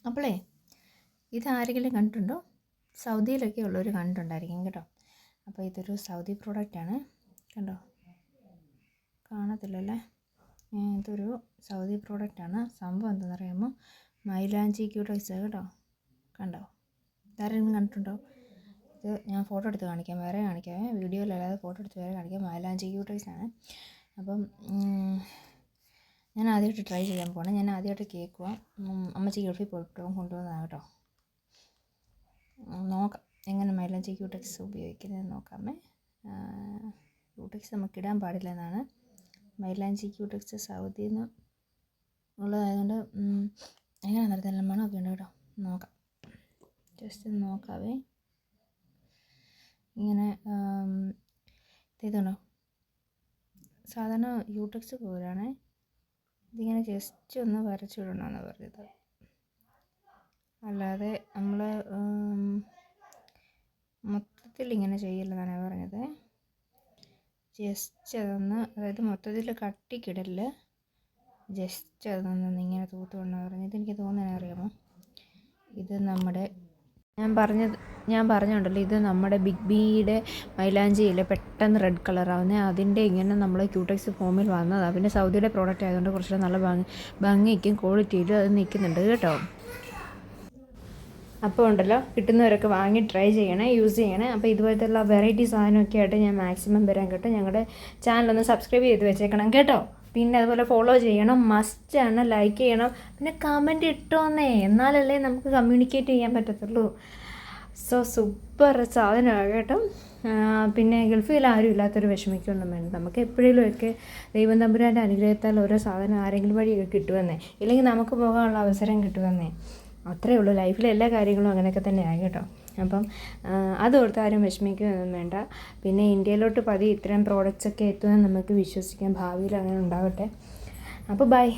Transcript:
അപ്പോളേ ഇതാരെങ്കിലും കണ്ടിട്ടുണ്ടോ? സൗദിയിലൊക്കെ ഉള്ളവർ കണ്ടിട്ടുണ്ടായിരിക്കും കേട്ടോ. അപ്പോൾ ഇതൊരു സൗദി പ്രോഡക്റ്റാണ്, കണ്ടോ? കാണത്തില്ലല്ലേ? ഇതൊരു സൗദി പ്രോഡക്റ്റാണ്. സംഭവം എന്താണെന്നറിയാമോ? മൈലാഞ്ചി ക്യൂടെക്സ് കേട്ടോ, കണ്ടോ? ഇതാരെങ്കിലും കണ്ടിട്ടുണ്ടോ? ഇത് ഞാൻ ഫോട്ടോ എടുത്ത് കാണിക്കാം, വേറെ കാണിക്കാമേ, വീഡിയോയിലല്ലാതെ ഫോട്ടോ എടുത്ത് വേറെ കാണിക്കാം. മൈലാഞ്ചി ക്യൂടെക്സ് ആണ്. അപ്പം ഞാൻ ആദ്യമായിട്ട് ട്രൈ ചെയ്യാൻ പോകണം. ഞാൻ ആദ്യമായിട്ട് കേൾക്കുക. അമ്മച്ചി ഗൾഫിൽ പോയിട്ട് കൊണ്ടുവന്നതാണ് കേട്ടോ. നോക്കാം എങ്ങനെ മൈലാഞ്ചി ക്യൂടെക്സ് ഉപയോഗിക്കുന്നത് നോക്കാമേ. ക്യൂടെക്സ് നമുക്കിടാൻ പാടില്ലെന്നാണ്. മൈലാഞ്ചി ക്യൂടെക്സ് സൗദിയിൽ നിന്ന് ഉള്ളതായതുകൊണ്ട് എങ്ങനെ നടത്താൻ മണമൊക്കെ ഉണ്ട് കേട്ടോ. നോക്കാം, ജസ്റ്റ് നോക്കാവേ. ഇങ്ങനെ ഇതുണ്ടോ, സാധാരണ ക്യൂടെക്സ് പോലെയാണേ. ഇതിങ്ങനെ ജസ്റ്റ് ഒന്ന് വരച്ചിടണമെന്നാണ് പറഞ്ഞത്, അല്ലാതെ നമ്മൾ മൊത്തത്തിൽ ഇങ്ങനെ ചെയ്യില്ലെന്നാണ് പറഞ്ഞത്. ജസ്റ്റ് അതൊന്ന്, അതായത് മൊത്തത്തിൽ കട്ടിക്കിടല്, ജസ്റ്റ് അതൊന്ന് ഇങ്ങനെ തൂത്തുകൊണ്ടാണ് പറഞ്ഞത്. എനിക്ക് തോന്നുന്നത് അറിയാമോ, ഇത് നമ്മുടെ ഞാൻ പറഞ്ഞുണ്ടല്ലോ, ഇത് നമ്മുടെ ബിഗ് ബിയുടെ മൈലാഞ്ചിയിൽ പെട്ടെന്ന് റെഡ് കളറാവുന്നത് അതിൻ്റെ ഇങ്ങനെ നമ്മൾ ക്യൂടെക്സ് ഫോമിൽ വന്നതാണ്. പിന്നെ സൗദിയുടെ പ്രോഡക്റ്റ് ആയതുകൊണ്ട് കുറച്ചുകൂടെ നല്ല ഭംഗിക്കും ക്വാളിറ്റിയിലും അത് നിൽക്കുന്നുണ്ട് കേട്ടോ. അപ്പോൾ ഉണ്ടല്ലോ, കിട്ടുന്നവരൊക്കെ വാങ്ങി ട്രൈ ചെയ്യണേ, യൂസ് ചെയ്യണേ. അപ്പോൾ ഇതുപോലത്തെ വെറൈറ്റി സാധനമൊക്കെ ആയിട്ട് ഞാൻ മാക്സിമം വരാൻ കേട്ടോ. ഞങ്ങളുടെ ചാനലൊന്ന് സബ്സ്ക്രൈബ് ചെയ്ത് വെച്ചേക്കണം കേട്ടോ. പിന്നെ അതുപോലെ ഫോളോ ചെയ്യണം, മസ്റ്റാണ്, ലൈക്ക് ചെയ്യണം, പിന്നെ കമൻറ്റ് ഇട്ടോന്നേ, എന്നാലല്ലേ നമുക്ക് കമ്മ്യൂണിക്കേറ്റ് ചെയ്യാൻ പറ്റത്തുള്ളൂ. സോ സൂപ്പർ സാധനമാണ് കേട്ടോ. പിന്നെ ഗൾഫിൽ ആരും ഇല്ലാത്തൊരു വിഷമിക്കൊന്നും വേണ്ട. നമുക്ക് എപ്പോഴേലുമൊക്കെ ദൈവം തമ്പുരാൻ്റെ അനുഗ്രഹത്താൽ ഓരോ സാധനം ആരെങ്കിലും വഴിയൊക്കെ കിട്ടുമെന്നേ, ഇല്ലെങ്കിൽ നമുക്ക് പോകാനുള്ള അവസരം കിട്ടുമെന്നേ. അത്രയേ ഉള്ളൂ. ലൈഫിലെ എല്ലാ കാര്യങ്ങളും അങ്ങനെയൊക്കെ തന്നെയാണ് കേട്ടോ. അപ്പം അതോർത്ത് ആരും വിഷമിക്കുകയൊന്നും വേണ്ട. പിന്നെ ഇന്ത്യയിലോട്ട് ഇത്തരം പ്രോഡക്റ്റ്സൊക്കെ എത്തുമെന്ന് നമുക്ക് വിശ്വസിക്കാം. ഭാവിയിൽ അങ്ങനെ ഉണ്ടാവട്ടെ. അപ്പോൾ ബൈ.